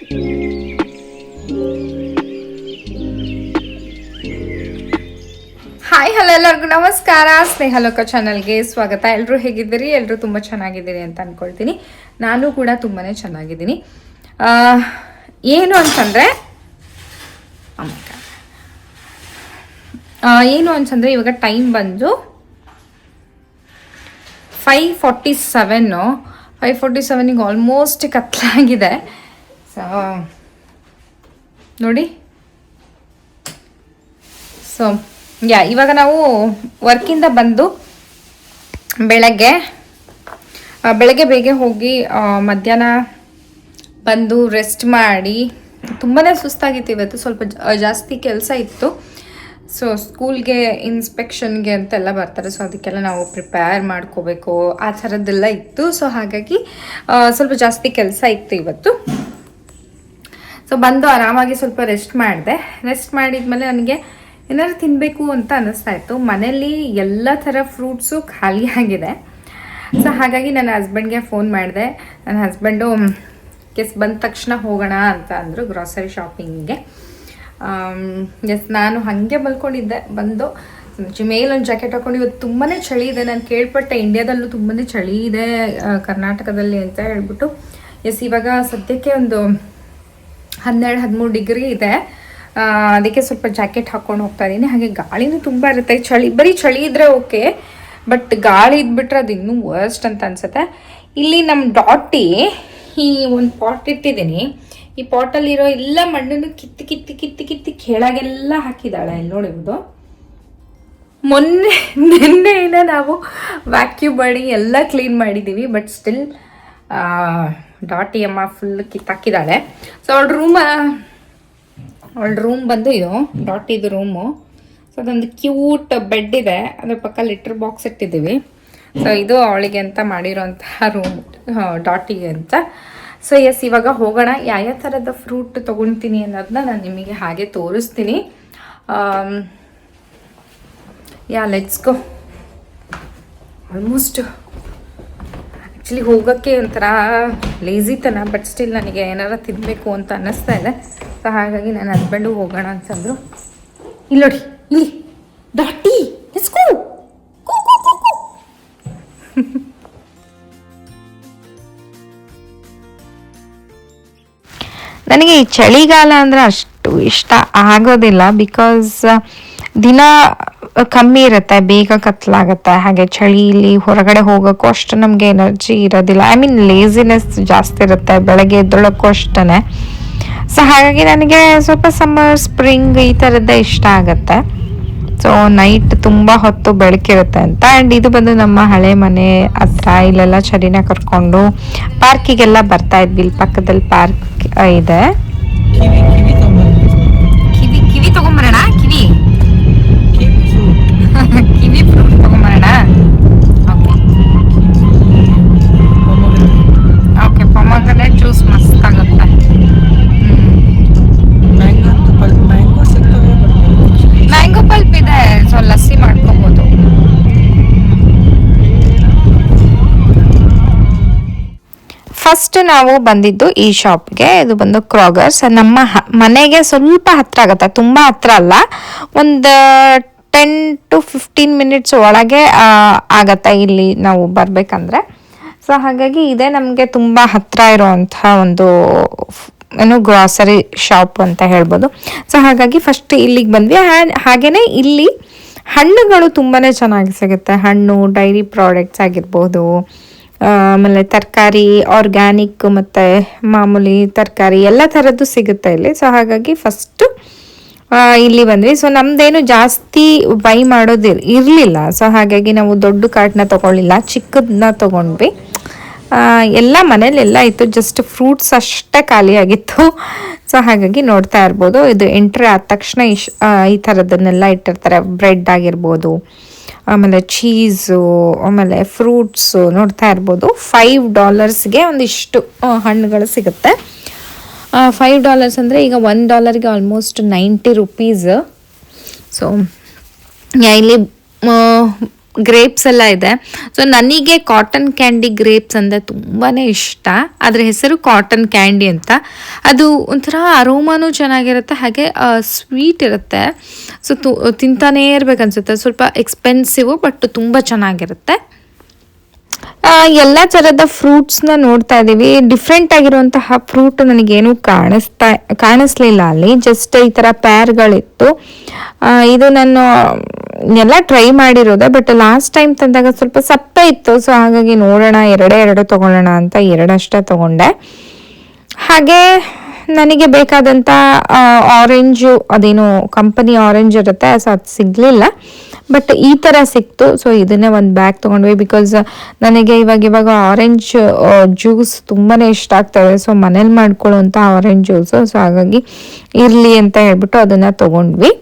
Hi hello ಎಲ್ಲರಿಗೂ ನಮಸ್ಕಾರ. ಸ್ನೇಹಲೋಕ ಚಾನಲ್ಗೆ ಸ್ವಾಗತ. ಎಲ್ಲರೂ ಹೇಗಿದ್ದೀರಿ? ಎಲ್ಲರೂ ತುಂಬ ಚೆನ್ನಾಗಿದ್ದೀರಿ ಅಂತ ಅಂದ್ಕೊಳ್ತೀನಿ. ನಾನು ಕೂಡ ತುಂಬಾ ಚೆನ್ನಾಗಿದ್ದೀನಿ. ಏನು ಅಂತಂದರೆ ಇವಾಗ ಟೈಮ್ ಬಂದು 5:47. 5:47ಗೆ ಆಲ್ಮೋಸ್ಟ್ ಕತ್ಲಾಗಿದೆ. ಸೊ ನೋಡಿ. ಸೊ ಇವಾಗ ನಾವು ವರ್ಕಿಂದ ಬಂದು ಬೆಳಗ್ಗೆ ಬೇಗ ಹೋಗಿ ಮಧ್ಯಾಹ್ನ ಬಂದು ರೆಸ್ಟ್ ಮಾಡಿ ತುಂಬಾ ಸುಸ್ತಾಗಿತ್ತು. ಇವತ್ತು ಸ್ವಲ್ಪ ಜಾಸ್ತಿ ಕೆಲಸ ಇತ್ತು. ಸೊ ಸ್ಕೂಲ್ಗೆ ಇನ್ಸ್ಪೆಕ್ಷನ್ಗೆ ಅಂತೆಲ್ಲ ಬರ್ತಾರೆ. ಸೊ ಅದಕ್ಕೆಲ್ಲ ನಾವು ಪ್ರಿಪೇರ್ ಮಾಡ್ಕೋಬೇಕು, ಆ ಥರದ್ದೆಲ್ಲ ಇತ್ತು. ಸೊ ಹಾಗಾಗಿ ಸ್ವಲ್ಪ ಜಾಸ್ತಿ ಕೆಲಸ ಇತ್ತು ಇವತ್ತು. ಸೊ ಬಂದು ಆರಾಮಾಗಿ ಸ್ವಲ್ಪ ರೆಸ್ಟ್ ಮಾಡಿದ್ಮೇಲೆ ನನಗೆ ಏನಾದ್ರು ತಿನ್ನಬೇಕು ಅಂತ ಅನ್ನಿಸ್ತಾ ಇತ್ತು. ಮನೇಲಿ ಎಲ್ಲ ಥರ ಫ್ರೂಟ್ಸು ಖಾಲಿ ಆಗಿದೆ. ಸೊ ಹಾಗಾಗಿ ನನ್ನ ಹಸ್ಬೆಂಡ್ಗೆ ಫೋನ್ ಮಾಡಿದೆ. ನನ್ನ ಹಸ್ಬೆಂಡು ಬಂದ ತಕ್ಷಣ ಹೋಗೋಣ ಅಂತ ಅಂದರು ಗ್ರಾಸರಿ ಶಾಪಿಂಗಿಗೆ. ನಾನು ಹಾಗೆ ಮಲ್ಕೊಂಡಿದ್ದೆ. ಬಂದು ಮೇಲೊಂದು ಜಾಕೆಟ್ ಹಾಕೊಂಡು, ಇವತ್ತು ತುಂಬಾ ಚಳಿ ಇದೆ. ನಾನು ಕೇಳ್ಪಟ್ಟೆ ಇಂಡಿಯಾದಲ್ಲೂ ತುಂಬಾ ಚಳಿ ಇದೆ ಕರ್ನಾಟಕದಲ್ಲಿ ಅಂತ ಹೇಳ್ಬಿಟ್ಟು. ಇವಾಗ ಸದ್ಯಕ್ಕೆ ಒಂದು 12-13 ಡಿಗ್ರಿ ಇದೆ. ಅದಕ್ಕೆ ಸ್ವಲ್ಪ ಜಾಕೆಟ್ ಹಾಕ್ಕೊಂಡು ಹೋಗ್ತಾ ಇದ್ದೀನಿ. ಹಾಗೆ ಗಾಳಿನೂ ತುಂಬ ಇರುತ್ತೆ. ಬರೀ ಚಳಿ ಇದ್ದರೆ ಓಕೆ, ಬಟ್ ಗಾಳಿ ಇದ್ಬಿಟ್ರೆ ಅದು ಇನ್ನೂ ವರ್ಸ್ಟ್ ಅಂತ ಅನ್ಸುತ್ತೆ. ಇಲ್ಲಿ ನಮ್ಮ ಡಾಟಿ ಈ ಒಂದು ಪಾಟ್ ಇಟ್ಟಿದ್ದೀನಿ. ಈ ಪಾಟಲ್ಲಿರೋ ಎಲ್ಲ ಮಣ್ಣನ್ನು ಕಿತ್ತಿ ಕೆಳಗೆಲ್ಲ ಹಾಕಿದ್ದಾಳೆ. ಇಲ್ಲಿ ನೋಡಿಬೋದು, ನಿನ್ನೆಯಿಂದ ನಾವು ವ್ಯಾಕ್ಯೂಮ್ ಮಾಡಿ ಎಲ್ಲ ಕ್ಲೀನ್ ಮಾಡಿದ್ದೀವಿ. ಬಟ್ ಸ್ಟಿಲ್ ಡಾಟಿ ಅಮ್ಮ ಫುಲ್ ಕಿತ್ತಾಕಿದ್ದಾಳೆ. ಸೊ ಅವಳ ರೂಮ್ ಬಂದು ಇದು ಡಾಟಿದು ರೂಮು. ಸೊ ಅದೊಂದು ಕ್ಯೂಟ್ ಬೆಡ್ ಇದೆ, ಅದ್ರ ಪಕ್ಕ ಲಿಟರ್ ಬಾಕ್ಸ್ ಇಟ್ಟಿದ್ದೀವಿ. ಸೊ ಇದು ಅವಳಿಗೆ ಅಂತ ಮಾಡಿರೋಂತಹ ರೂಮ್, ಡಾಟಿಗೆ ಅಂತ. ಸೊ ಇವಾಗ ಹೋಗೋಣ. ಯಾವ ಥರದ ಫ್ರೂಟ್ ತೊಗೊಳ್ತೀನಿ ಅನ್ನೋದನ್ನ ನಾನು ನಿಮಗೆ ಹಾಗೆ ತೋರಿಸ್ತೀನಿ. Let's go. ಆಲ್ಮೋಸ್ಟ್ ಆ್ಯಕ್ಚುಲಿ ಹೋಗೋಕ್ಕೆ ಒಂಥರ ಲೇಜಿತನ, ಬಟ್ ಸ್ಟಿಲ್ ನನಗೆ ಏನಾರು ತಿನ್ನಬೇಕು ಅಂತ ಅನ್ನಿಸ್ತಾ ಇದೆ. ಸೊ ಹಾಗಾಗಿ ನನ್ನ ಹಸ್ಬೆಂಡು ಹೋಗೋಣ ಅಂತಂದರು. ಇಲ್ಲಿ ನೋಡಿ, ಇಲ್ಲಿ ಡಾಟಿ ಲೆಟ್ಸ್ ಗೋ. ನನಗೆ ಈ ಚಳಿಗಾಲ ಅಂದರೆ ಅಷ್ಟು ಇಷ್ಟ ಆಗೋದಿಲ್ಲ. ಬಿಕಾಸ್ ದಿನ ಕಮ್ಮಿ ಇರುತ್ತೆ, ಬೇಗ ಕತ್ಲಾಗುತ್ತೆ. ಹಾಗೆ ಚಳಿಲಿ ಹೊರಗಡೆ ಹೋಗೋಕ್ಕೂ ಅಷ್ಟು ನಮಗೆ ಎನರ್ಜಿ ಇರೋದಿಲ್ಲ. ಲೇಸಿನೆಸ್ ಜಾಸ್ತಿ ಇರುತ್ತೆ. ಬೆಳಗ್ಗೆ ಎದ್ದೊಳಕ್ಕೂ ಅಷ್ಟೇ. ಸೊ ಹಾಗಾಗಿ ನನಗೆ ಸ್ವಲ್ಪ ಸಮ್ಮರ್, ಸ್ಪ್ರಿಂಗ್ ಈ ಥರದ್ದೇ ಇಷ್ಟ ಆಗುತ್ತೆ. ಸೊ ನೈಟ್ ತುಂಬ ಹೊತ್ತು ಬೆಳಕಿರುತ್ತೆ ಅಂತ. ಆ್ಯಂಡ್ ಇದು ಬಂದು ನಮ್ಮ ಹಳೆ ಮನೆ ಹತ್ರ. ಇಲ್ಲೆಲ್ಲ ಚಳಿನ ಕರ್ಕೊಂಡು ಪಾರ್ಕಿಗೆಲ್ಲ ಬರ್ತಾ ಇದ್ವಿ. ಇಲ್ಲಿ ಪಕ್ಕದಲ್ಲಿ ಪಾರ್ಕ್ ಇದೆ. ಕಿವಿ ತಗೊಂಬರೋಣ. ಕಿವಿ ಫ್ರೂಟ್ ತಗೊಂಬರೋಣ. ಓಕೆ, ಪೊಮಗ್ರೆನೇಟ್ ಜ್ಯೂಸ್ ಮಸ್ತ್ ಆಗುತ್ತೆ. ಮ್ಯಾಂಗೋ ಪಲ್ಪ್ ಇದೆ, ಸೊ ಲಸ್ಸಿ ಮಾಡ್ಕೋಬೋದು. ಫಸ್ಟ್ ನಾವು ಬಂದಿದ್ದು ಈ ಶಾಪ್ಗೆ. ಇದು ಬಂದು ಕ್ರಾಗರ್ಸ್. ನಮ್ಮ ಮನೆಗೆ ಸ್ವಲ್ಪ ಹತ್ರ ಆಗುತ್ತೆ, ತುಂಬ ಹತ್ರ ಅಲ್ಲ, ಒಂದು 10 to 15 ಮಿನಿಟ್ಸ್ ಒಳಗೆ ಆಗತ್ತೆ ಇಲ್ಲಿ ನಾವು ಬರಬೇಕಂದ್ರೆ. ಸೊ ಹಾಗಾಗಿ ಇದೇ ನಮಗೆ ತುಂಬ ಹತ್ರ ಇರೋವಂಥ ಒಂದು ಗ್ರಾಸರಿ ಶಾಪ್ ಅಂತ ಹೇಳ್ಬೋದು. ಸೊ ಹಾಗಾಗಿ ಫಸ್ಟ್ ಇಲ್ಲಿಗೆ ಬಂದ್ವಿ. ಹಾಗೆಯೇ ಇಲ್ಲಿ ಹಣ್ಣುಗಳು ತುಂಬಾ ಚೆನ್ನಾಗಿ ಸಿಗುತ್ತೆ. ಹಣ್ಣು, ಡೈರಿ ಪ್ರಾಡಕ್ಟ್ಸ್ ಆಗಿರ್ಬೋದು, ಆಮೇಲೆ ತರಕಾರಿ, ಆರ್ಗ್ಯಾನಿಕ್ ಮತ್ತು ಮಾಮೂಲಿ ತರಕಾರಿ ಎಲ್ಲ ಥರದ್ದು ಸಿಗುತ್ತೆ ಇಲ್ಲಿ. ಸೊ ಹಾಗಾಗಿ ಫಸ್ಟು ಇಲ್ಲಿ ಬಂದ್ವಿ. ಸೊ ನಮ್ದೇನು ಜಾಸ್ತಿ ಬೈ ಮಾಡೋದು ಇರಲಿಲ್ಲ. ಸೊ ಹಾಗಾಗಿ ನಾವು ದೊಡ್ಡ ಕಾರ್ಟ್ನ ತೊಗೊಳ್ಳಿಲ್ಲ, ಚಿಕ್ಕದನ್ನ ತೊಗೊಂಡ್ವಿ. ಎಲ್ಲ ಮನೇಲೆಲ್ಲ ಇತ್ತು, ಜಸ್ಟ್ ಫ್ರೂಟ್ಸ್ ಅಷ್ಟೇ ಖಾಲಿಯಾಗಿತ್ತು. ಸೊ ಹಾಗಾಗಿ ನೋಡ್ತಾ ಇರ್ಬೋದು, ಇದು ಎಂಟ್ರಿ ಆದ ತಕ್ಷಣ ಈ ಥರದನ್ನೆಲ್ಲ ಇಟ್ಟಿರ್ತಾರೆ. ಬ್ರೆಡ್ ಆಗಿರ್ಬೋದು, ಆಮೇಲೆ ಚೀಸು, ಆಮೇಲೆ ಫ್ರೂಟ್ಸು ನೋಡ್ತಾ ಇರ್ಬೋದು. $5ಗೆ ಒಂದಿಷ್ಟು ಹಣ್ಣುಗಳು ಸಿಗುತ್ತೆ. $5 ಅಂದರೆ ಈಗ $1ಗೆ ಆಲ್ಮೋಸ್ಟ್ 90 ರೂಪೀಸ್. ಸೊ ಇಲ್ಲಿ ಗ್ರೇಪ್ಸ್ ಎಲ್ಲ ಇದೆ. ಸೊ ನನಗೆ ಕಾಟನ್ ಕ್ಯಾಂಡಿ ಗ್ರೇಪ್ಸ್ ಅಂದರೆ ತುಂಬಾ ಇಷ್ಟ. ಅದರ ಹೆಸರು ಕಾಟನ್ ಕ್ಯಾಂಡಿ ಅಂತ. ಅದು ಒಂಥರ ಅರೋಮಾನು ಚೆನ್ನಾಗಿರುತ್ತೆ, ಹಾಗೆ ಸ್ವೀಟ್ ಇರುತ್ತೆ. ಸೊ ತಿಂತಾನೇ ಇರ್ಬೇಕನ್ಸುತ್ತೆ. ಸ್ವಲ್ಪ ಎಕ್ಸ್ಪೆನ್ಸಿವ್ ಬಟ್ ತುಂಬ ಚೆನ್ನಾಗಿರುತ್ತೆ. ಎಲ್ಲ ಥರದ ಫ್ರೂಟ್ಸ್ನ ನೋಡ್ತಾ ಇದ್ದೀವಿ. ಡಿಫ್ರೆಂಟ್ ಆಗಿರುವಂತಹ ಫ್ರೂಟ್ ನನಗೇನು ಕಾಣಿಸ್ಲಿಲ್ಲ ಅಲ್ಲಿ. ಜಸ್ಟ್ ಈ ಥರ ಪ್ಯಾರ್ಗಳಿತ್ತು. ಇದು ನಾನು ಎಲ್ಲ ಟ್ರೈ ಮಾಡಿರೋದೆ, ಬಟ್ ಲಾಸ್ಟ್ ಟೈಮ್ ತಂದಾಗ ಸ್ವಲ್ಪ ಸಪ್ಪೆ ಇತ್ತು. ಸೊ ಹಾಗಾಗಿ ನೋಡೋಣ, ಎರಡು ತೊಗೊಳ್ಳೋಣ ಅಂತ ಎರಡಷ್ಟೇ ತೊಗೊಂಡೆ. ಹಾಗೆ ನನಗೆ ಬೇಕಾದಂಥ ಆರೆಂಜು, ಅದೇನು ಕಂಪನಿ ಆರೆಂಜ್ ಇರುತ್ತೆ, ಸೊ ಅದು ಸಿಗಲಿಲ್ಲ. ಬಟ್ ಈ ಥರ ಸಿಕ್ತು. ಸೊ ಇದನ್ನೇ ಒಂದು ಬ್ಯಾಗ್ ತೊಗೊಂಡ್ವಿ. ಬಿಕಾಸ್ ನನಗೆ ಇವಾಗ ಆರೆಂಜ್ ಜ್ಯೂಸ್ ತುಂಬಾ ಇಷ್ಟ ಆಗ್ತದೆ. ಸೊ ಮನೇಲಿ ಮಾಡ್ಕೊಳ್ಳುವಂಥ ಆರೆಂಜ್ ಜ್ಯೂಸು. ಸೊ ಹಾಗಾಗಿ ಇರಲಿ ಅಂತ ಹೇಳ್ಬಿಟ್ಟು ಅದನ್ನು ತೊಗೊಂಡ್ವಿ.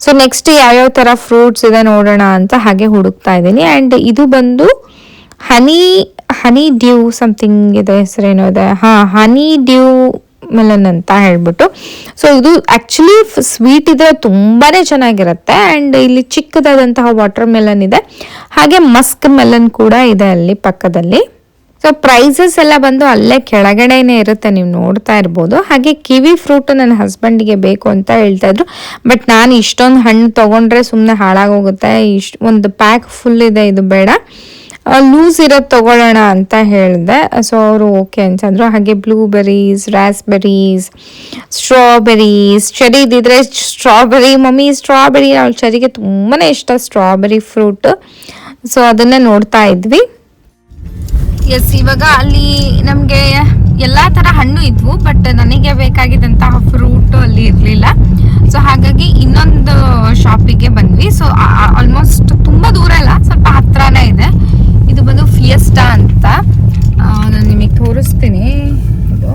ಸೊ ನೆಕ್ಸ್ಟ್ ಯಾವ್ಯಾವ ಥರ ಫ್ರೂಟ್ಸ್ ಇದೆ ನೋಡೋಣ ಅಂತ ಹಾಗೆ ಹುಡುಕ್ತಾ ಇದ್ದೀನಿ. ಆ್ಯಂಡ್ ಇದು ಬಂದು ಹನಿ ಡ್ಯೂ ಸಮಥಿಂಗ್ ಇದೆ, ಹೆಸರೇನೋ ಇದೆ. ಹನಿ ಡ್ಯೂ ಮೆಲನ್ ಅಂತ ಹೇಳ್ಬಿಟ್ಟು. ಸೊ ಇದು ಆ್ಯಕ್ಚುಲಿ ಸ್ವೀಟ್ ಇದ್ರೆ ತುಂಬಾ ಚೆನ್ನಾಗಿರುತ್ತೆ. ಆ್ಯಂಡ್ ಇಲ್ಲಿ ಚಿಕ್ಕದಾದಂತಹ ವಾಟರ್ ಮೆಲನ್ ಇದೆ, ಹಾಗೆ ಮಸ್ಕ್ ಮೆಲನ್ ಕೂಡ ಇದೆ ಅಲ್ಲಿ ಪಕ್ಕದಲ್ಲಿ. ಸೊ ಪ್ರೈಸಸ್ ಎಲ್ಲ ಬಂದು ಅಲ್ಲೇ ಕೆಳಗಡೆನೇ ಇರುತ್ತೆ, ನೀವು ನೋಡ್ತಾ ಇರ್ಬೋದು. ಹಾಗೆ ಕಿವಿ ಫ್ರೂಟ್ ನನ್ನ ಹಸ್ಬೆಂಡಿಗೆ ಬೇಕು ಅಂತ ಹೇಳ್ತಾ ಇದ್ರು. ಬಟ್ ನಾನು ಇಷ್ಟೊಂದು ಹಣ್ಣು ತೊಗೊಂಡ್ರೆ ಸುಮ್ಮನೆ ಹಾಳಾಗೋಗುತ್ತೆ, ಒಂದು ಪ್ಯಾಕ್ ಫುಲ್ ಇದೆ, ಇದು ಬೇಡ, ಲೂಸ್ ಇರೋದು ತೊಗೊಳ್ಳೋಣ ಅಂತ ಹೇಳಿದೆ. ಸೊ ಅವರು ಓಕೆ ಅಂತಂದರು. ಹಾಗೆ ಬ್ಲೂಬೆರೀಸ್, ರಾಸ್ಬೆರೀಸ್, ಸ್ಟ್ರಾಬೆರೀಸ್, ಚೆರಿ ಇದ್ದಿದ್ರೆ ಸ್ಟ್ರಾಬೆರಿ, ಮಮ್ಮಿ ಸ್ಟ್ರಾಬೆರಿ, ಅವಳು ಚೆರಿಗೆ ತುಂಬಾ ಇಷ್ಟ ಸ್ಟ್ರಾಬೆರಿ ಫ್ರೂಟ್. ಸೊ ಅದನ್ನೇ ನೋಡ್ತಾ ಇದ್ವಿ. ಎಸ್, ಇವಾಗ ಅಲ್ಲಿ ನಮಗೆ ಎಲ್ಲ ಥರ ಹಣ್ಣು ಇದ್ವು, ಬಟ್ ನನಗೆ ಬೇಕಾಗಿದ್ದಂತಹ ಫ್ರೂಟು ಅಲ್ಲಿ ಇರಲಿಲ್ಲ. ಸೊ ಹಾಗಾಗಿ ಇನ್ನೊಂದು ಶಾಪಿಗೆ ಬಂದ್ವಿ. ಸೊ ಆಲ್ಮೋಸ್ಟ್ ತುಂಬ ದೂರ ಇಲ್ಲ, ಸ್ವಲ್ಪ ಹತ್ರನೇ ಇದೆ. ಇದು ಬಂದು ಫಿಯೆಸ್ಟಾ ಅಂತ. ನಾನು ನಿಮಗೆ ತೋರಿಸ್ತೀನಿ. ಇದು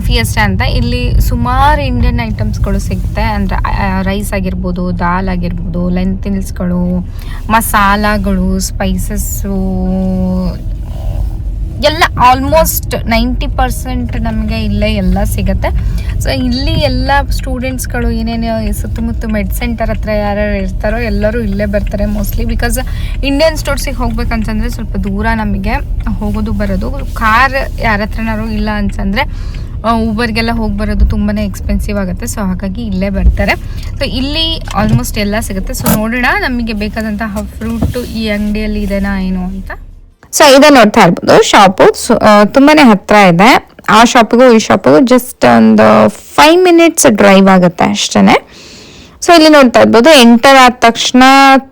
ಫಿಯೆಸ್ಟಾ ಅಂತ. ಇಲ್ಲಿ ಸುಮಾರು ಇಂಡಿಯನ್ ಐಟಮ್ಸ್ಗಳು ಸಿಗುತ್ತೆ. ಅಂದರೆ ರೈಸ್ ಆಗಿರ್ಬೋದು, ದಾಲ್ ಆಗಿರ್ಬೋದು, ಲೆಂಟಿಲ್ಸ್ಗಳು, ಮಸಾಲಾಗಳು, ಸ್ಪೈಸಸ್ಸು ಎಲ್ಲ ಆಲ್ಮೋಸ್ಟ್ 90% ನಮಗೆ ಇಲ್ಲೇ ಎಲ್ಲ ಸಿಗುತ್ತೆ. ಸೊ ಇಲ್ಲಿ ಎಲ್ಲ ಸ್ಟೂಡೆಂಟ್ಸ್ಗಳು ಏನೇನು ಸುತ್ತಮುತ್ತ ಮೆಡ್ ಸೆಂಟರ್ ಹತ್ರ ಯಾರ್ಯಾರು ಇರ್ತಾರೋ ಎಲ್ಲರೂ ಇಲ್ಲೇ ಬರ್ತಾರೆ ಮೋಸ್ಟ್ಲಿ. ಬಿಕಾಸ್ ಇಂಡಿಯನ್ ಸ್ಟೋರ್ಸಿಗೆ ಹೋಗ್ಬೇಕಂತಂದರೆ ಸ್ವಲ್ಪ ದೂರ ನಮಗೆ ಹೋಗೋದು ಬರೋದು. ಕಾರ್ ಯಾರ ಹತ್ರನಾರು ಇಲ್ಲ ಅಂತಂದರೆ ಊಬರ್ಗೆಲ್ಲ ಹೋಗಿ ಬರೋದು ತುಂಬಾ ಎಕ್ಸ್ಪೆನ್ಸಿವ್ ಆಗುತ್ತೆ. ಸೊ ಹಾಗಾಗಿ ಇಲ್ಲೇ ಬರ್ತಾರೆ. ಸೊ ಇಲ್ಲಿ ಆಲ್ಮೋಸ್ಟ್ ಎಲ್ಲ ಸಿಗುತ್ತೆ. ಸೊ ನೋಡೋಣ ನಮಗೆ ಬೇಕಾದಂತಹ ಫ್ರೂಟು ಈ ಅಂಗಡಿಯಲ್ಲಿ ಇದೆನಾ ಏನು ಅಂತ. ಸೊ ಇದೆ ನೋಡ್ತಾ ಇರ್ಬೋದು ಶಾಪು. ತುಂಬಾನೇ ಹತ್ರ ಇದೆ. ಆ ಶಾಪಿಗೂ ಈ ಶಾಪಿಗೂ ಜಸ್ಟ್ ಒಂದು 5 minutes ಡ್ರೈವ್ ಆಗುತ್ತೆ ಅಷ್ಟೇ. ಸೊ ಇಲ್ಲಿ ನೋಡ್ತಾ ಇರ್ಬೋದು, ಎಂಟರ್ ಆದ ತಕ್ಷಣ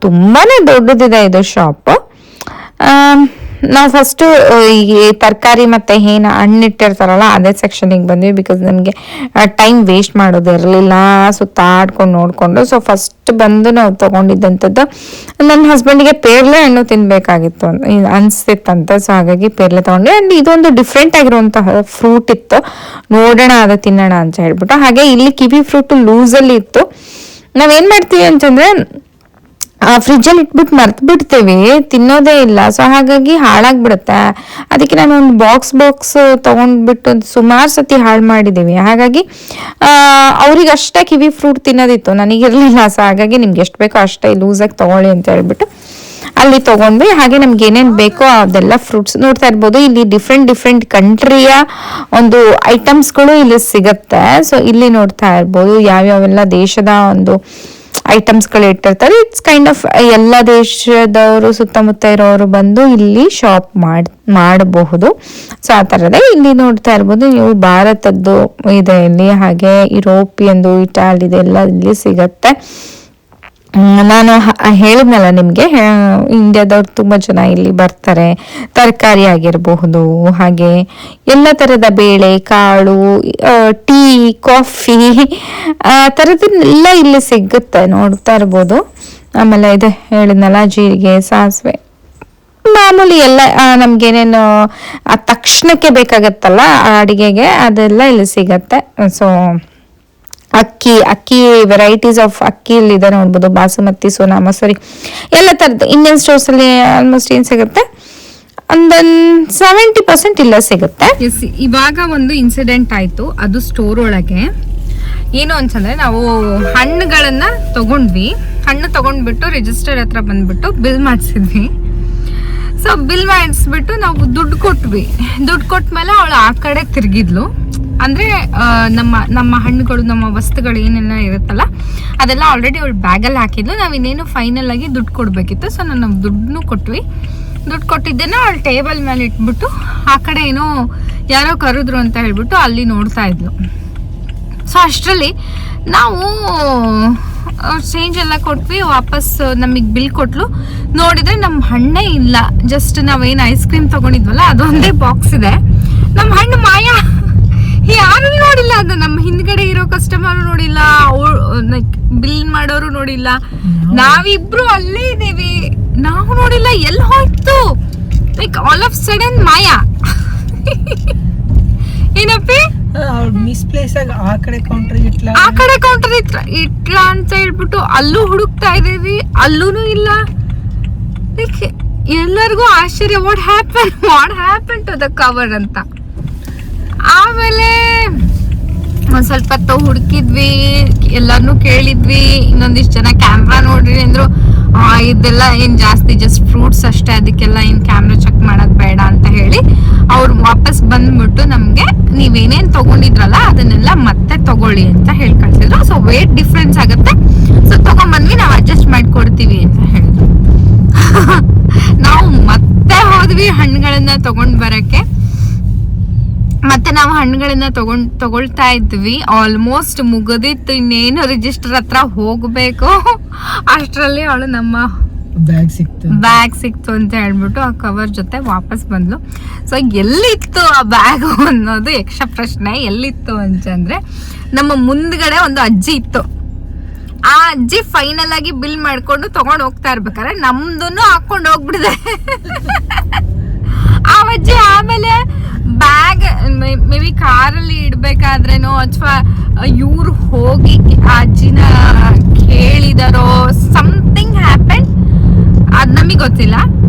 ತುಂಬಾನೇ ದೊಡ್ಡದಿದೆ ಇದು ಶಾಪ್. ನಾವು ಫಸ್ಟು ಈ ತರಕಾರಿ ಮತ್ತು ಏನು ಹಣ್ಣಿಟ್ಟಿರ್ತಾರಲ್ಲ ಅದೇ ಸೆಕ್ಷನಿಗೆ ಬಂದ್ವಿ. ಬಿಕಾಸ್ ನಮಗೆ ಟೈಮ್ ವೇಸ್ಟ್ ಮಾಡೋದು ಇರಲಿಲ್ಲ, ಸುತ್ತಾಡ್ಕೊಂಡು ನೋಡಿಕೊಂಡು. ಸೊ ಫಸ್ಟ್ ಬಂದು ನಾವು ತೊಗೊಂಡಿದ್ದಂಥದ್ದು ನನ್ನ ಹಸ್ಬೆಂಡಿಗೆ ಪೇರ್ಲೆ ಹಣ್ಣು ತಿನ್ನಬೇಕಾಗಿತ್ತು ಅನಿಸ್ತಿತ್ತಂತೆ. ಸೊ ಹಾಗಾಗಿ ಪೇರ್ಲೆ ತೊಗೊಂಡೆ. ಆ್ಯಂಡ್ ಇದೊಂದು ಡಿಫ್ರೆಂಟ್ ಆಗಿರುವಂತಹ ಫ್ರೂಟ್ ಇತ್ತು, ನೋಡೋಣ ಅದು ತಿನ್ನೋಣ ಅಂತ ಹೇಳ್ಬಿಟ್ಟು. ಹಾಗೆ ಇಲ್ಲಿ ಕಿವಿ ಫ್ರೂಟು ಲೂಸಲ್ಲಿ ಇತ್ತು. ನಾವೇನು ಮಾಡ್ತೀವಿ ಅಂತಂದರೆ ಫ್ರಿಜ್ಜಲ್ಲಿ ಇಟ್ಬಿಟ್ಟು ಮರ್ತು ಬಿಡ್ತೀವಿ, ತಿನ್ನೋದೇ ಇಲ್ಲ. ಸೊ ಹಾಗಾಗಿ ಹಾಳಾಗ್ಬಿಡುತ್ತೆ. ಅದಕ್ಕೆ ನಾನು ಒಂದು ಬಾಕ್ಸ್ ತೊಗೊಂಡ್ಬಿಟ್ಟು ಸುಮಾರು ಸತಿ ಹಾಳು ಮಾಡಿದ್ದೀವಿ. ಹಾಗಾಗಿ ಅವ್ರಿಗೆ ಅಷ್ಟೇ ಕಿವಿ ಫ್ರೂಟ್ ತಿನ್ನೋದಿತ್ತು, ನನಗಿರಲಿಲ್ಲ. ಸೊ ಹಾಗಾಗಿ ನಿಮ್ಗೆ ಎಷ್ಟು ಬೇಕೋ ಅಷ್ಟೇ ಲೂಸಾಗಿ ತೊಗೊಳ್ಳಿ ಅಂತ ಹೇಳ್ಬಿಟ್ಟು ಅಲ್ಲಿ ತೊಗೊಂಡ್ವಿ. ಹಾಗೆ ನಮ್ಗೆ ಏನೇನು ಬೇಕೋ ಅದೆಲ್ಲ ಫ್ರೂಟ್ಸ್ ನೋಡ್ತಾ ಇರ್ಬೋದು. ಇಲ್ಲಿ ಡಿಫ್ರೆಂಟ್ ಕಂಟ್ರಿಯ ಒಂದು ಐಟಮ್ಸ್ಗಳು ಇಲ್ಲಿ ಸಿಗುತ್ತೆ. ಸೊ ಇಲ್ಲಿ ನೋಡ್ತಾ ಇರ್ಬೋದು ಯಾವ್ಯಾವೆಲ್ಲ ದೇಶದ ಒಂದು ಐಟಮ್ಸ್ಗಳು ಇಟ್ಟಿರ್ತಾರೆ. ಇಟ್ಸ್ ಕೈಂಡ್ ಆಫ್ ಎಲ್ಲ ದೇಶದವರು ಸುತ್ತಮುತ್ತ ಇರೋರು ಬಂದು ಇಲ್ಲಿ ಶಾಪ್ ಮಾಡಬಹುದು. ಸೊ ಆ ಥರದೇ ಇಲ್ಲಿ ನೋಡ್ತಾ ಇರ್ಬೋದು ನೀವು. ಭಾರತದ್ದು ಇದೆ ಇಲ್ಲಿ, ಹಾಗೆ ಯುರೋಪಿಯನ್ದು, ಇಟಾಲಿದು ಎಲ್ಲ ಇಲ್ಲಿ ಸಿಗತ್ತೆ. ನಾನು ಹೇಳಿದ್ನಲ್ಲ ನಿಮಗೆ, ಇಂಡಿಯಾದವ್ರು ತುಂಬ ಜನ ಇಲ್ಲಿ ಬರ್ತಾರೆ. ತರಕಾರಿ ಆಗಿರಬಹುದು, ಹಾಗೆ ಎಲ್ಲ ಥರದ ಬೇಳೆ ಕಾಳು, ಟೀ, ಕಾಫಿ ಆ ಥರದ್ದನ್ನೆಲ್ಲ ಇಲ್ಲಿ ಸಿಗುತ್ತೆ, ನೋಡ್ತಾ ಇರ್ಬೋದು. ಆಮೇಲೆ ಇದೆ ಹೇಳಿದ್ನಲ್ಲ, ಜೀರಿಗೆ, ಸಾಸಿವೆ, ಮಾಮೂಲಿ ಎಲ್ಲ ನಮ್ಗೇನೇನು ತಕ್ಷಣಕ್ಕೆ ಬೇಕಾಗತ್ತಲ್ಲ ಅಡಿಗೆಗೆ ಅದೆಲ್ಲ ಇಲ್ಲಿ ಸಿಗತ್ತೆ. ಸೊ ಅಕ್ಕಿ ವೆರೈಟೀಸ್ ಆಫ್ ಅಕ್ಕಿಯಲ್ಲಿ ಇದೆ ನೋಡ್ಬೋದು. ಬಾಸುಮತಿ, ಸೋನಾ ಮಸೂರಿ ಎಲ್ಲ ಥರದ್ದು ಇಂಡಿಯನ್ ಸ್ಟೋರ್ಸಲ್ಲಿ ಆಲ್ಮೋಸ್ಟ್ ಏನು ಸಿಗುತ್ತೆ, ಒಂದು 70% ಇಲ್ಲ ಸಿಗುತ್ತೆ. ಎಸ್, ಇವಾಗ ಒಂದು ಇನ್ಸಿಡೆಂಟ್ ಆಯಿತು. ಅದು ಸ್ಟೋರ್ ಒಳಗೆ ಏನು ಅಂತಂದರೆ ನಾವು ಹಣ್ಣುಗಳನ್ನು ತೊಗೊಂಡ್ವಿ. ಹಣ್ಣು ತೊಗೊಂಡ್ಬಿಟ್ಟು ರಿಜಿಸ್ಟರ್ ಹತ್ರ ಬಂದುಬಿಟ್ಟು ಬಿಲ್ ಮಾಡಿಸಿದ್ವಿ. ಸೊ ಬಿಲ್ ಮಾಡಿಸ್ಬಿಟ್ಟು ನಾವು ದುಡ್ಡು ಕೊಟ್ವಿ. ದುಡ್ಡು ಕೊಟ್ಮೇಲೆ ಅವಳು ಆ ಕಡೆ ತಿರುಗಿದ್ಲು. ಅಂದರೆ ನಮ್ಮ ಹಣ್ಣುಗಳು, ನಮ್ಮ ವಸ್ತುಗಳು ಏನೆಲ್ಲ ಇರುತ್ತಲ್ಲ ಅದೆಲ್ಲ ಆಲ್ರೆಡಿ ಅವಳು ಬ್ಯಾಗಲ್ಲಿ ಹಾಕಿದ್ಲು. ನಾವು ಇನ್ನೇನು ಫೈನಲ್ ಆಗಿ ದುಡ್ಡು ಕೊಡಬೇಕಿತ್ತು. ಸೊ ನಾವು ದುಡ್ಡನ್ನೂ ಕೊಟ್ವಿ. ದುಡ್ಡು ಕೊಟ್ಟಿದ್ದೇನೆ ಅವಳು ಟೇಬಲ್ ಮೇಲೆ ಇಟ್ಬಿಟ್ಟು ಆ ಕಡೆ ಏನೋ ಯಾರೋ ಕರೆದ್ರು ಅಂತ ಹೇಳ್ಬಿಟ್ಟು ಅಲ್ಲಿ ನೋಡ್ತಾ ಇದ್ಲು. ಸೊ ಅಷ್ಟರಲ್ಲಿ ನಾವು ಚೇಂಜ್ ಎಲ್ಲ ಕೊಟ್ವಿ. ವಾಪಸ್ ನಮಗೆ ಬಿಲ್ ಕೊಟ್ಲು. ನೋಡಿದ್ರೆ ನಮ್ಮ ಹಣ್ಣೇ ಇಲ್ಲ. ಜಸ್ಟ್ ನಾವೇನು ಐಸ್ ಕ್ರೀಮ್ ತೊಗೊಂಡಿದ್ವಲ್ಲ ಅದೊಂದೇ ಬಾಕ್ಸ್ ಇದೆ. ನಮ್ಮ ಹಣ್ಣು ಮಾಯ. ಯಾರು ನೋಡಿಲ್ಲ. ಅದು ನಮ್ಮ ಹಿಂದ್ಗಡೆ ಇರೋ ಕಸ್ಟಮರ್ ನೋಡಿಲ್ಲ, ಲೈಕ್ ಬಿಲ್ ಮಾಡೋರು ನೋಡಿಲ್ಲ. ನಾವಿಬ್ರು ಅಲ್ಲೇ ಇದ್ದೀವಿ, ನಾವು ನೋಡಿಲ್ಲ. ಎಲ್ಲಿ ಹೋಯ್ತು? ಲೈಕ್ ಆಲ್ ಆಫ್ ಸಡನ್ ಮಾಯಾ. ಏನಪ್ಪಿ ಮಿಸ್ಪ್ಲೇಸ್ ಆಗಿ ಆ ಕಡೆ ಕೌಂಟರ್ ಇಟ್ಲ ಅಂತ ಹೇಳ್ಬಿಟ್ಟು ಅಲ್ಲೂ ಹುಡುಕ್ತಾ ಇದೀವಿ, ಅಲ್ಲೂನು ಇಲ್ಲ. ಲೈಕ್ ಎಲ್ಲರಿಗೂ ಆಶ್ಚರ್ಯ, what happen to the cover ಅಂತ. ಆಮೇಲೆ ಒಂದ್ ಸ್ವಲ್ಪ ಹೊತ್ತು ಹುಡುಕಿದ್ವಿ, ಎಲ್ಲಾನು ಕೇಳಿದ್ವಿ. ಇನ್ನೊಂದಿಷ್ಟು ಜನ ಕ್ಯಾಮ್ರಾ ನೋಡ್ರಿ ಅಂದ್ರು. ಇದೆಲ್ಲ ಏನ್ ಜಾಸ್ತಿ ಜಸ್ಟ್ ಫ್ರೂಟ್ಸ್ ಅಷ್ಟೇ, ಅದಕ್ಕೆಲ್ಲ ಏನ್ ಕ್ಯಾಮ್ರಾ ಚೆಕ್ ಮಾಡೋದ್ ಬೇಡ ಅಂತ ಹೇಳಿ ಅವ್ರು ವಾಪಸ್ ಬಂದ್ಬಿಟ್ಟು ನಮ್ಗೆ ನೀವೇನೇನ್ ತಗೊಂಡಿದ್ರಲ್ಲ ಅದನ್ನೆಲ್ಲ ಮತ್ತೆ ತಗೊಳ್ಳಿ ಅಂತ ಹೇಳಿ ಕಳ್ಸಿದ್ರು. ಸೊ ವೇಟ್ ಡಿಫ್ರೆನ್ಸ್ ಆಗುತ್ತೆ, ಸೊ ತಗೊಂಡ್ಬಂದ್ವಿ, ನಾವು ಅಡ್ಜಸ್ಟ್ ಮಾಡ್ಕೊಡ್ತೀವಿ ಅಂತ ಹೇಳಿದ್ರು. ನಾವು ಮತ್ತೆ ಹೋದ್ವಿ ಹಣ್ಣುಗಳನ್ನ ತಗೊಂಡ್ ಬರಕ್ಕೆ. ಮತ್ತೆ ನಾವು ಹಣ್ಣುಗಳನ್ನ ತಗೊಳ್ತಾ ಇದ್ವಿ. ಆಲ್ಮೋಸ್ಟ್ ಮುಗಿದಿತ್ತು, ಇನ್ನೇನು ರಿಜಿಸ್ಟರ್ ಹತ್ರ ಹೋಗ್ಬೇಕು. ಅಷ್ಟರಲ್ಲಿ ಅವಳು ನಮ್ಮ ಬ್ಯಾಗ್ ಸಿಕ್ತು ಅಂತ ಹೇಳ್ಬಿಟ್ಟು ಆ ಕವರ್ ಜೊತೆ ವಾಪಸ್ ಬಂದ್ಲು. ಸೊ ಎಲ್ಲಿತ್ತು ಆ ಬ್ಯಾಗ್ ಅನ್ನೋದು ಯಕ್ಷ ಪ್ರಶ್ನೆ. ಎಲ್ಲಿತ್ತು ಅಂತಂದ್ರೆ ನಮ್ಮ ಮುಂದ್ಗಡೆ ಒಂದು ಅಜ್ಜಿ ಇತ್ತು. ಆ ಅಜ್ಜಿ ಫೈನಲ್ ಆಗಿ ಬಿಲ್ ಮಾಡ್ಕೊಂಡು ತಗೊಂಡ್ ಹೋಗ್ತಾ ಇರ್ಬೇಕಾದ್ರೆ ನಮ್ದನ್ನು ಹಾಕೊಂಡು ಹೋಗ್ಬಿಡಿದೆ ಆ ಅಜ್ಜಿ. ಆಮೇಲೆ ಬ್ಯಾಗ್ ಮೇ ಬಿ ಕಾರಲ್ಲಿ ಇಡ್ಬೇಕಾದ್ರೇನೋ ಅಥವಾ ಇವ್ರು ಹೋಗಿ ಆ ಅಜ್ಜಿನ ಕೇಳಿದಾರೋ, ಸಮಥಿಂಗ್ ಹ್ಯಾಪನ್, ಅದ್ ನಮಗೆ ಗೊತ್ತಿಲ್ಲ.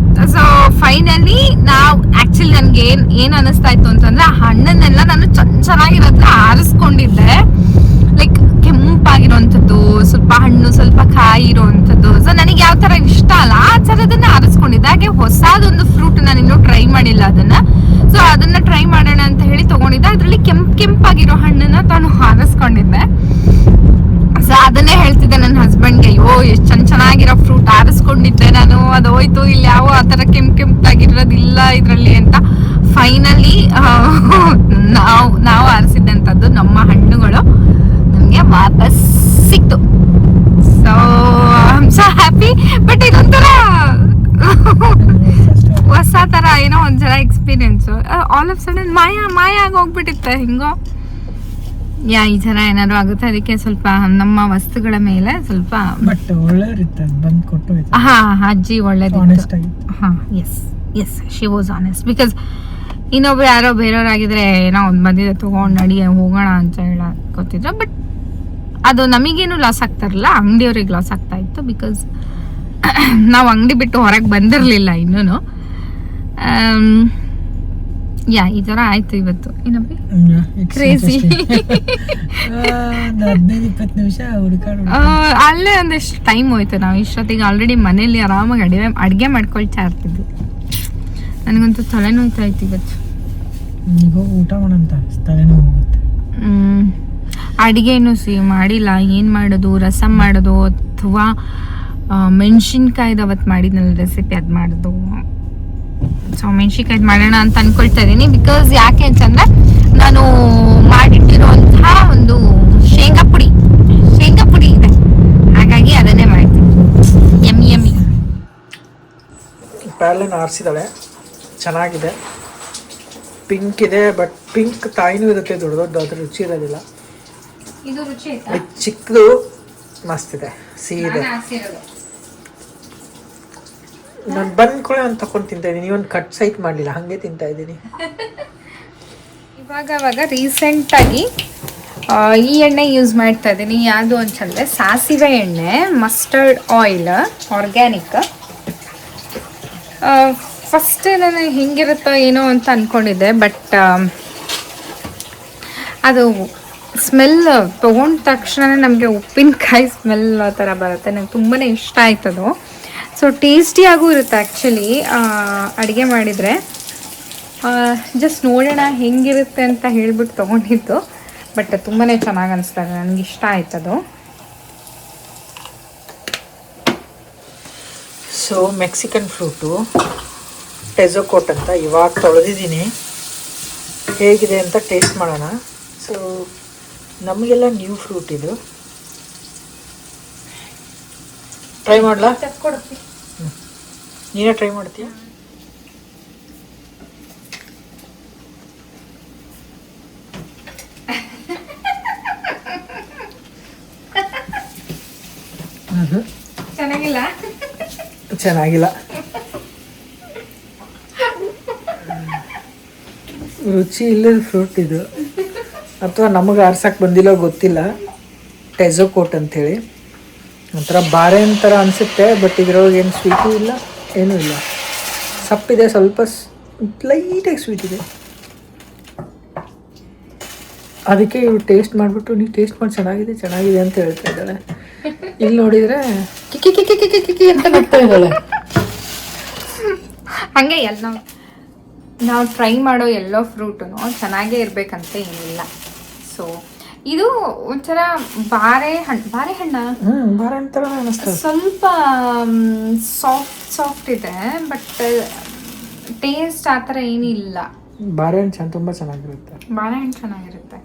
ಸೊ ಫೈನಲಿ ನಾವು ಆಕ್ಚುಲಿ ನನ್ಗೆ ಏನ್ ಅನಿಸ್ತಾ ಇತ್ತು ಅಂತಂದ್ರೆ, ಆ ಹಣ್ಣನ್ನೆಲ್ಲ ನಾನು ಚೆನ್ನಾಗಿರೋದ್ರ ಆರಿಸ್ಕೊಂಡಿದ್ದೆ. ಲೈಕ್ ಕೆಂಪಾಗಿರೋಂಥದ್ದು, ಸ್ವಲ್ಪ ಹಣ್ಣು ಸ್ವಲ್ಪ ಕಾಯಿ ಇರೋಂಥದ್ದು. ಸೊ ನನಗೆ ಯಾವ ತರ ಇಷ್ಟ ಅಲ್ಲ ಆ ಥರದನ್ನ ಆರಿಸ್ಕೊಂಡಿದ್ದೆ. ಹಾಗೆ ಹೊಸದೊಂದು ಫ್ರೂಟ್ ನಾನು ಇನ್ನೂ ಟ್ರೈ ಮಾಡಿಲ್ಲ ಅದನ್ನ. ಸೊ ಅದನ್ನ ಟ್ರೈ ಮಾಡೋಣ ಅಂತ ಹೇಳಿ ತಗೊಂಡಿದ್ದೆ. ಅದ್ರಲ್ಲಿ ಕೆಂಪಾಗಿರೋ ಹಣ್ಣನ್ನ ನಾನು ಆರಿಸ್ಕೊಂಡಿದ್ದೆ. ಸೊ ಅದನ್ನೇ ಹೇಳ್ತಿದ್ದೆ ನನ್ನ ಹಸ್ಬೆಂಡ್ಗೆ, ಅಯ್ಯೋ ಎಷ್ಟು ಚೆನ್ನಾಗಿರೋ ಫ್ರೂಟ್ ಆರಿಸ್ಕೊಂಡಿದ್ದೆ ನಾನು, ಅದು ಹೋಯ್ತು. ಇಲ್ಲಿ ಯಾವ ಆ ಥರ ಕೆಂಪಾಗಿರೋದಿಲ್ಲ ಇದರಲ್ಲಿ ಅಂತ. ಫೈನಲಿ ನಾವು ಆರಿಸಿದ್ದಂಥದ್ದು ನಮ್ಮ ಹಣ್ಣುಗಳು ನಮಗೆ ವಾಪಸ್ ಸಿಕ್ತು. So I am so happy. But ಇದೊಂಥರ ಹೊಸ ತರ ಏನೋ ಒಂಥರ ಎಕ್ಸ್ಪೀರಿಯನ್ಸ್. ಆಲ್ ಆಫ್ ಸಡನ್ ಮಾಯ ಆಗಿ ಹೋಗ್ಬಿಟ್ಟಿತ್ತೆ ಹಿಂಗೋ. ಈ ತರ ಏನಾದ್ರು ಆಗುತ್ತೆ. ಅದಕ್ಕೆ ಸ್ವಲ್ಪ ನಮ್ಮ ವಸ್ತುಗಳ ಮೇಲೆ ಸ್ವಲ್ಪ ಅಜ್ಜಿ ಒಳ್ಳೇದಿತ್ತು. Yes she was honest. Because ಇನ್ನೊಬ್ರು ಯಾರೋ ಬೇರೆಯವ್ರಾಗಿದ್ರೆ ಏನೋ ಒಂದು ಬಂದಿದೆ ತಗೊಂಡು ನಡಿ ಹೋಗೋಣ ಅಂತ ಗೊತ್ತಿದ್ರು. ಬಟ್ ಅದು ನಮಗೇನು ಲಾಸ್ ಆಗ್ತಾರಲ್ಲ, ಅಂಗಡಿಯವ್ರಿಗೆ ಲಾಸ್ ಆಗ್ತಾ ಇತ್ತು. ಬಿಕಾಸ್ ನಾವು ಅಂಗಡಿ ಬಿಟ್ಟು ಹೊರಗೆ ಬಂದಿರಲಿಲ್ಲ ಇನ್ನೂ. ಈ ತರ ಆಯ್ತು ಇವತ್ತು. ಏನಪ್ಪಿ ಕ್ರೇಜಿ. ಅಲ್ಲೇ ಒಂದಿಷ್ಟು ಟೈಮ್ ಹೋಯ್ತು. ನಾವು ಇಷ್ಟೊತ್ತಿಗೆ ಆಲ್ರೆಡಿ ಮನೇಲಿ ಆರಾಮಾಗಿ ಅಡುಗೆ ಮಾಡ್ಕೊಳ್ತಾ ಇರ್ತಿದ್ವಿ. ನನಗಂತೂ ತಲೆನೋಯ್ತಾ ಇತ್ತು ಇವತ್ತು. ಊಟ ಮಾಡಂತ ತಲೆನೋವು. ಅಡುಗೆನೂ ಮಾಡಿಲ್ಲ. ಏನು ಮಾಡೋದು, ರಸಮ್ ಮಾಡೋದು ಅಥವಾ ಮೆಣಸಿನ್ಕಾಯ್ದು ಅವತ್ತು ಮಾಡಿದ್ನಲ್ಲ ರೆಸಿಪಿ, ಅದು ಮಾಡೋದು. ಸೊ ಮೆಣಸಿನ್ಕಾಯ್ದು ಮಾಡೋಣ ಅಂತ ಅನ್ಕೊಳ್ತಾ ಇದ್ದೀನಿ. ಬಿಕಾಸ್ ಯಾಕೆ ಅಂತಂದ್ರೆ ನಾನು ಮಾಡಿಟ್ಟಿರುವಂತಹ ಒಂದು ಶೇಂಗಾ ಪುಡಿ ಇದೆ, ಹಾಗಾಗಿ ಅದನ್ನೇ ಮಾಡ್ತೀನಿ. ಯಮ್ಮಿ ಪ್ಯಾಲೆನ್ ಆರಿಸಿದಾಳೆ, ಚೆನ್ನಾಗಿದೆ. ಪಿಂಕ್ ಇದೆ, ಬಟ್ ಪಿಂಕ್ ಕಾಯಿನೂ ಇರುತ್ತೆ ದೊಡ್ಡ, ಅದ್ರ ರುಚಿ ಇರೋದಿಲ್ಲ. ಇದು ರುಚಿ ಚಿಕ್ಕದು ಮಸ್ತ್ ಇದೆ, ಸಿಹಿ ಇದೆ. ನಾನು ಬಂದ್ಕೊಳ್ಳೆ ಅಂತ ತಕೊಂಡು ತಿಂತಾ ಇದ್ದೀನಿ. ಒಂದು ಕಟ್ ಸೈಟ್ ಮಾಡಲಿಲ್ಲ, ಹಾಗೆ ತಿಂತಾ ಇದ್ದೀನಿ. ಇವಾಗ ರೀಸೆಂಟಾಗಿ ಈ ಎಣ್ಣೆ ಯೂಸ್ ಮಾಡ್ತಾ ಇದ್ದೀನಿ. ಯಾವುದು ಅಂತಂದರೆ ಸಾಸಿವೆ ಎಣ್ಣೆ, ಮಸ್ಟರ್ಡ್ ಆಯಿಲ್, ಆರ್ಗ್ಯಾನಿಕ್. ಫಸ್ಟ್ ನಾನು ಹೆಂಗಿರುತ್ತೋ ಏನೋ ಅಂತ ಅಂದ್ಕೊಂಡಿದ್ದೆ. ಬಟ್ ಅದು ಸ್ಮೆಲ್ ತೊಗೊಂಡ ತಕ್ಷಣ ನಮಗೆ ಉಪ್ಪಿನಕಾಯಿ ಸ್ಮೆಲ್ ಆ ಥರ ಬರುತ್ತೆ. ನಂಗೆ ತುಂಬಾ ಇಷ್ಟ ಆಯ್ತದು. ಸೊ ಟೇಸ್ಟಿಯಾಗೂ ಇರುತ್ತೆ ಆ್ಯಕ್ಚುಲಿ ಅಡುಗೆ ಮಾಡಿದರೆ. ಜಸ್ಟ್ ನೋಡೋಣ ಹೆಂಗಿರುತ್ತೆ ಅಂತ ಹೇಳ್ಬಿಟ್ಟು ತೊಗೊಂಡಿದ್ದು. ಬಟ್ ತುಂಬಾ ಚೆನ್ನಾಗಿ ಅನಿಸ್ತದೆ, ನನಗೆ ಇಷ್ಟ ಆಯ್ತದು. ಸೊ ಮೆಕ್ಸಿಕನ್ ಫ್ರೂಟು ಟೆಜೋಕೋಟ್ ಅಂತ ಇವಾಗ ತೊಳೆದಿದ್ದೀನಿ. ಹೇಗಿದೆ ಅಂತ ಟೇಸ್ಟ್ ಮಾಡೋಣ. ಸೊ ನಮಗೆಲ್ಲ ನ್ಯೂ ಫ್ರೂಟ್ ಇದು. ಟ್ರೈ ಮಾಡಲಾ? ನೀನೇ ಟ್ರೈ ಮಾಡ್ತೀಯ? ಚೆನ್ನಾಗಿಲ್ಲ. ಚೆನ್ನಾಗಿಲ್ಲ, ರುಚಿ ಇಲ್ಲದ ಫ್ರೂಟ್ ಇದು, ಅಥವಾ ನಮಗೆ ಆರ್ಸಕ್ಕೆ ಬಂದಿಲ್ಲೋ ಗೊತ್ತಿಲ್ಲ. ಟೆಜೋಕೋಟ್ ಅಂಥೇಳಿ ಒಂಥರ ಬಾರೆ ಥರ ಅನಿಸುತ್ತೆ. ಬಟ್ ಇದ್ರೊಳಗೆ ಏನು ಸ್ವೀಟು ಇಲ್ಲ, ಏನೂ ಇಲ್ಲ. ಸಪ್ಪಿದೆ, ಸ್ವಲ್ಪ ಲೈಟಾಗಿ ಸ್ವೀಟ್ ಇದೆ. ಅದಕ್ಕೆ ಇವ್ರು ಟೇಸ್ಟ್ ಮಾಡಿಬಿಟ್ಟು ನೀವು ಟೇಸ್ಟ್ ಮಾಡಿ ಚೆನ್ನಾಗಿದೆ ಅಂತ ಹೇಳ್ತಾ ಇದ್ದಾಳೆ. ಇಲ್ಲಿ ನೋಡಿದರೆ ಕಿಕ್ಕಿ ಕಿಕ್ಕಿ ಕಿಕ್ಕಿ ಕಿಕ್ಕಿ ಅಂತ ಬರ್ತಾ ಇದ್ದಾಳೆ. ಹಾಗೆ ಎಲ್ಲ ನಾವು ಟ್ರೈ ಮಾಡೋ ಎಲ್ಲೋ ಫ್ರೂಟು ಚೆನ್ನಾಗೇ ಇರಬೇಕಂತ ಏನಿಲ್ಲ. ಸೊ ಇದು ಒಂಥರ ಬಾರೆ ಹಣ್ಣು ಬಾರೆ ಹಣ್ಣು ಥರ ಅನಿಸ್ತದೆ. ಸ್ವಲ್ಪ ಸಾಫ್ಟ್ ಇದೆ, ಬಟ್ ಟೇಸ್ಟ್ ಆ ಥರ ಏನಿಲ್ಲ. ಬಾರೆಹಣ್ಣು ತುಂಬ ಚೆನ್ನಾಗಿರುತ್ತೆ. ಬಾಳೆಹಣ್ಣು ಚೆನ್ನಾಗಿರುತ್ತೆ.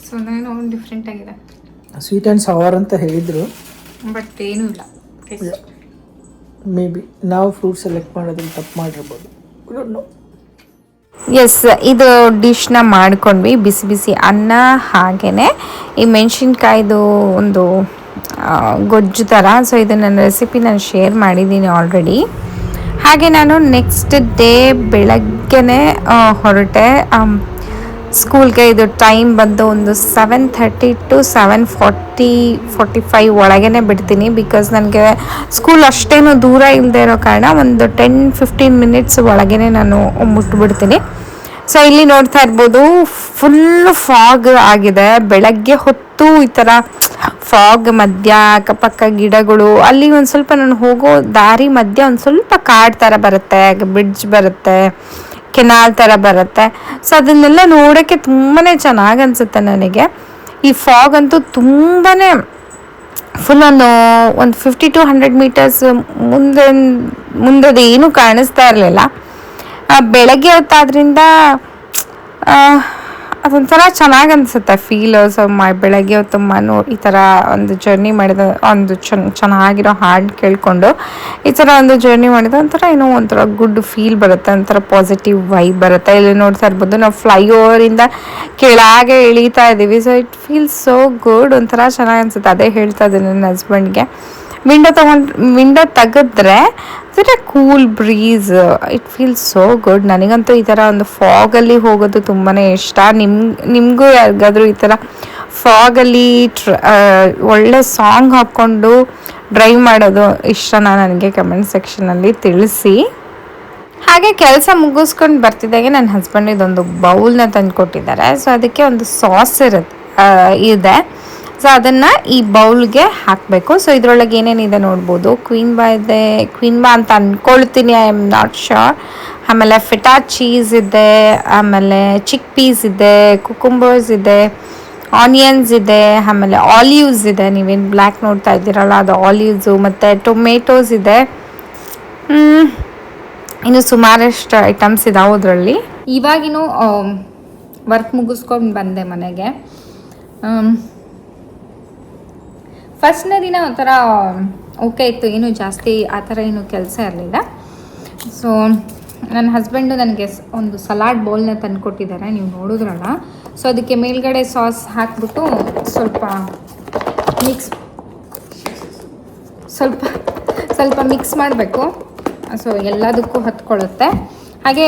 ಸೊ ನಾನು ಡಿಫ್ರೆಂಟ್ ಆಗಿದೆ. ಸ್ವೀಟ್ ಆ್ಯಂಡ್ ಸವರ್ ಅಂತ ಹೇಳಿದರು, ಬಟ್ ಏನೂ ಇಲ್ಲ. ಮೇ ಬಿ ನಾವು ಫ್ರೂಟ್ ಸೆಲೆಕ್ಟ್ ಮಾಡೋದ್ರಲ್ಲಿ ತಪ್ಪು ಮಾಡಿರ್ಬೋದು. ಎಸ್, ಇದು ಡಿಶ್ನ ಮಾಡ್ಕೊಂಡ್ವಿ. ಬಿಸಿ ಬಿಸಿ ಅನ್ನ, ಹಾಗೆಯೇ ಈ ಮೆಣಸಿನ್ಕಾಯ್ದು ಒಂದು ಗೊಜ್ಜು ಥರ. ಸೊ ಇದು ನನ್ನ ರೆಸಿಪಿ ನಾನು ಶೇರ್ ಮಾಡಿದ್ದೀನಿ ಆಲ್ರೆಡಿ. ಹಾಗೆ ನಾನು ನೆಕ್ಸ್ಟ್ ಡೇ ಬೆಳಗ್ಗೆನೇ ಹೊರಟೆ ಸ್ಕೂಲ್ಗೆ. ಇದು ಟೈಮ್ ಬಂದು ಒಂದು 7:30 to 7:45 ಒಳಗೇ ಬಿಡ್ತೀನಿ. ಬಿಕಾಸ್ ನನಗೆ ಸ್ಕೂಲ್ ಅಷ್ಟೇನು ದೂರ ಇಲ್ಲದೆ ಇರೋ ಕಾರಣ ಒಂದು 10-15 ಮಿನಿಟ್ಸ್ ಒಳಗೇ ನಾನು ಮುಟ್ಬಿಡ್ತೀನಿ. ಸೊ ಇಲ್ಲಿ ನೋಡ್ತಾ ಇರ್ಬೋದು, ಫುಲ್ ಫಾಗ್ ಆಗಿದೆ. ಬೆಳಗ್ಗೆ ಹೊತ್ತು ಈ ಥರ ಫಾಗ್ ಮಧ್ಯ ಅಕ್ಕಪಕ್ಕ ಗಿಡಗಳು, ಅಲ್ಲಿ ಒಂದು ಸ್ವಲ್ಪ ನಾನು ಹೋಗೋ ದಾರಿ ಮಧ್ಯ ಒಂದು ಸ್ವಲ್ಪ ಕಾಡು ಥರ ಬರುತ್ತೆ, ಬ್ರಿಡ್ಜ್ ಬರುತ್ತೆ, ಕೆನಾಲ್ ಥರ ಬರುತ್ತೆ. ಸೊ ಅದನ್ನೆಲ್ಲ ನೋಡೋಕ್ಕೆ ತುಂಬಾ ಚೆನ್ನಾಗಿ ಅನಿಸುತ್ತೆ ನನಗೆ. ಈ ಫಾಗ್ ಅಂತೂ ತುಂಬಾ ಫುಲ್ ಒಂದು 50 to 100 ಮೀಟರ್ಸ್ ಮುಂದೆ ಏನೂ ಕಾಣಿಸ್ತಾ ಇರಲಿಲ್ಲ. ಬೆಳಗ್ಗೆ ಹೊತ್ತಾದ್ರಿಂದ ಅದೊಂಥರ ಚೆನ್ನಾಗಿ ಅನಿಸುತ್ತೆ ಫೀಲು. ಸೊ ಬೆಳಗ್ಗೆ ಹೊತ್ತು ಈ ಥರ ಒಂದು ಜರ್ನಿ ಮಾಡಿದ, ಒಂದು ಚೆನ್ನಾಗಿರೋ ಹಾಡು ಕೇಳಿಕೊಂಡು ಈ ಥರ ಒಂದು ಜರ್ನಿ ಮಾಡಿದ ಒಂಥರ ಏನೋ ಒಂಥರ ಗುಡ್ ಫೀಲ್ ಬರುತ್ತೆ, ಒಂಥರ ಪಾಸಿಟಿವ್ ವೈಬ್ ಬರುತ್ತೆ. ಇಲ್ಲಿ ನೋಡ್ತಾ ಇರ್ಬೋದು, ನಾವು ಫ್ಲೈಓವರಿಂದ ಕೆಳಗೆ ಇಳೀತಾ ಇದ್ದೀವಿ. So it feels so good, ಒಂಥರ ಚೆನ್ನಾಗಿ ಅನಿಸುತ್ತೆ. ಅದೇ ಹೇಳ್ತಾ ಇದ್ದೀನಿ ನನ್ನ ಹಸ್ಬೆಂಡ್ಗೆ. ವಿಂಡೋ ತೆಗೆದ್ರೆ cool breeze, it feels so good. ನನಗಂತೂ ಈ ಥರ ಒಂದು ಫಾಗಲ್ಲಿ ಹೋಗೋದು ತುಂಬಾ ಇಷ್ಟ. ನಿಮಗೂ ಯಾರಿಗಾದರೂ ಈ ಥರ ಫಾಗಲ್ಲಿ ಒಳ್ಳೆ ಸಾಂಗ್ ಹಾಕ್ಕೊಂಡು ಡ್ರೈವ್ ಮಾಡೋದು ಇಷ್ಟನಾ ನನಗೆ ಕಮೆಂಟ್ ಸೆಕ್ಷನಲ್ಲಿ ತಿಳಿಸಿ. ಹಾಗೆ ಕೆಲಸ ಮುಗಿಸ್ಕೊಂಡು ಬರ್ತಿದ್ದಾಗೆ ನನ್ನ ಹಸ್ಬೆಂಡ್ ಇದೊಂದು ಬೌಲ್ನ ತಂದು ಕೊಟ್ಟಿದ್ದಾರೆ. ಸೊ ಅದಕ್ಕೆ ಒಂದು ಸಾಸ್ ಇದೆ. ಸೊ ಅದನ್ನು ಈ ಬೌಲ್ಗೆ ಹಾಕಬೇಕು. ಸೊ ಇದರೊಳಗೆ ಏನೇನಿದೆ ನೋಡ್ಬೋದು. ಕ್ವೀನ್ಬಾ ಇದೆ, ಕ್ವೀನ್ಬಾ ಅಂತ ಅಂದ್ಕೊಳ್ತೀನಿ, ಐ ಆಮ್ ನಾಟ್ ಶ್ಯೂರ್. ಆಮೇಲೆ ಫಿಟಾ ಚೀಸ್ ಇದೆ, ಆಮೇಲೆ ಚಿಕ್ ಪೀಸ್ ಇದೆ, ಕುಕುಂಬರ್ಸ್ ಇದೆ, ಆನಿಯನ್ಸ್ ಇದೆ, ಆಮೇಲೆ ಆಲಿವ್ಸ್ ಇದೆ. ನೀವೇನು ಬ್ಲ್ಯಾಕ್ ನೋಡ್ತಾ ಇದ್ದೀರಲ್ಲ ಅದು ಆಲಿವ್ಸು, ಮತ್ತು ಟೊಮೆಟೋಸ್ ಇದೆ. ಇನ್ನು ಸುಮಾರಷ್ಟು ಐಟಮ್ಸ್ ಇದಾವೆ ಅದರಲ್ಲಿ. ಇವಾಗಿನೂ ವರ್ಕ್ ಮುಗಿಸ್ಕೊಂಡು ಬಂದೆ ಮನೆಗೆ. ಫಸ್ಟ್ನೇ ದಿನ ಒಂಥರ ಓಕೆ ಇತ್ತು, ಏನು ಜಾಸ್ತಿ ಆ ಥರ ಏನು ಕೆಲಸ ಇರಲಿಲ್ಲ. ಸೊ ನನ್ನ ಹಸ್ಬೆಂಡು ನನಗೆ ಒಂದು ಸಲಾಡ್ ಬೌಲ್ನ ತಂದು ಕೊಟ್ಟಿದ್ದಾರೆ, ನೀವು ನೋಡಿದ್ರಲ್ಲ. ಸೊ ಅದಕ್ಕೆ ಮೇಲ್ಗಡೆ ಸಾಸ್ ಹಾಕ್ಬಿಟ್ಟು ಸ್ವಲ್ಪ ಮಿಕ್ಸ್ ಮಾಡಬೇಕು. ಸೊ ಎಲ್ಲದಕ್ಕೂ ಹತ್ಕೊಳ್ಳುತ್ತೆ. ಹಾಗೆ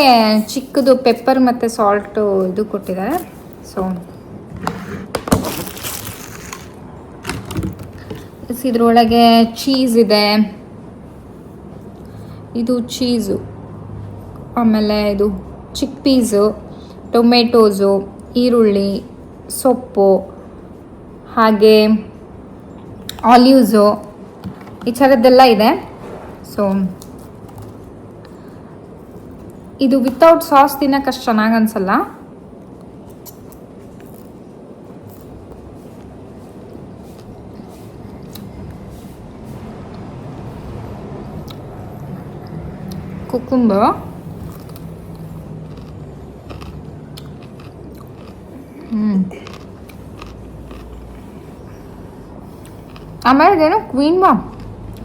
ಚಿಕ್ಕದು ಪೆಪ್ಪರ್ ಮತ್ತು ಸಾಲ್ಟು ಇದು ಕೊಟ್ಟಿದ್ದಾರೆ. ಸೊ ಇದ್ರೊಳಗೆ ಚೀಸ್ ಇದೆ, ಇದು ಚೀಸು, ಆಮೇಲೆ ಇದು ಚಿಕ್ ಪೀಸು, ಟೊಮೆಟೋಸು, ಈರುಳ್ಳಿ, ಸೊಪ್ಪು, ಹಾಗೆ ಆಲಿವ್ಸು, ಈ ಥರದ್ದೆಲ್ಲ ಇದೆ. ಸೊ ಇದು ವಿತೌಟ್ ಸಾಸ್ ತಿನ್ನೋಕ್ಕಷ್ಟು ಚೆನ್ನಾಗಿ ಅನಿಸಲ್ಲ. ಕುಕುಂಬರ್, ಆಮೇಲೆ ಇದೇನು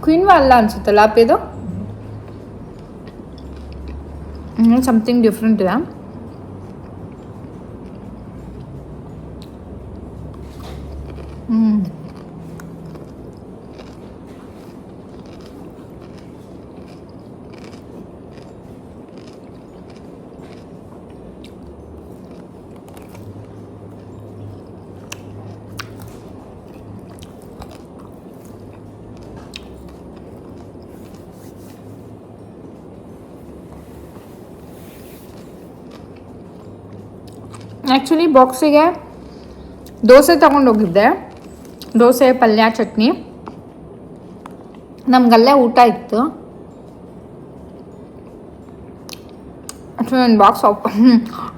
ಕ್ವೀನ್ವಾ ಅಲ್ಲ ಅನ್ಸುತ್ತೆ ಲಾಪಿದು, ಸಮಥಿಂಗ್ ಡಿಫ್ರೆಂಟ್ ಇದೆ. ಆ್ಯಕ್ಚುಲಿ ಬಾಕ್ಸಿಗೆ ದೋಸೆ ತೊಗೊಂಡೋಗಿದ್ದೆ, ದೋಸೆ, ಪಲ್ಯ, ಚಟ್ನಿ. ನಮಗಲ್ಲೇ ಊಟ ಇತ್ತು. ಆ್ಯಕ್ಚುಲಿ ನಾನು ಬಾಕ್ಸ್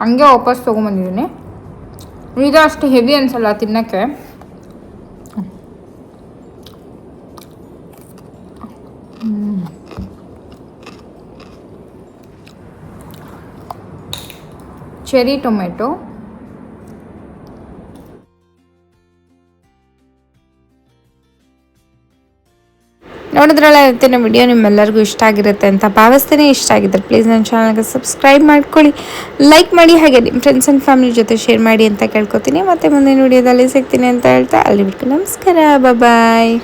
ಹಂಗೆ ವಾಪಸ್ ತೊಗೊಂಬಂದಿದ್ದೀನಿ. ಇದು ಅಷ್ಟು ಹೆವಿ ಅನಿಸಲ್ಲ ತಿನ್ನೋಕ್ಕೆ. ಚೆರಿ ಟೊಮೆಟೊ, ನೋಡಿದ್ರಲ್ಲ, ಇವತ್ತಿನ ವಿಡಿಯೋ ನಿಮ್ಮೆಲ್ಲರಿಗೂ ಇಷ್ಟ ಆಗಿರುತ್ತೆ ಅಂತ ಭಾವಿಸ್ತೀನಿ. ಇಷ್ಟ ಆಗಿದ್ದರೆ ಪ್ಲೀಸ್ ನನ್ನ ಚಾನಲ್ಗೆ ಸಬ್ಸ್ಕ್ರೈಬ್ ಮಾಡ್ಕೊಳ್ಳಿ, ಲೈಕ್ ಮಾಡಿ, ಹಾಗೆ ನಿಮ್ಮ ಫ್ರೆಂಡ್ಸ್ ಆ್ಯಂಡ್ ಫ್ಯಾಮಿಲಿ ಜೊತೆ ಶೇರ್ ಮಾಡಿ ಅಂತ ಕೇಳ್ಕೊತೀನಿ. ಮತ್ತು ಮುಂದಿನ ವಿಡಿಯೋದಲ್ಲಿ ಸಿಗ್ತೀನಿ ಅಂತ ಹೇಳ್ತಾ ಅಲ್ಲಿವರೆಗೂ ನಮಸ್ಕಾರ, ಬಾಯ್.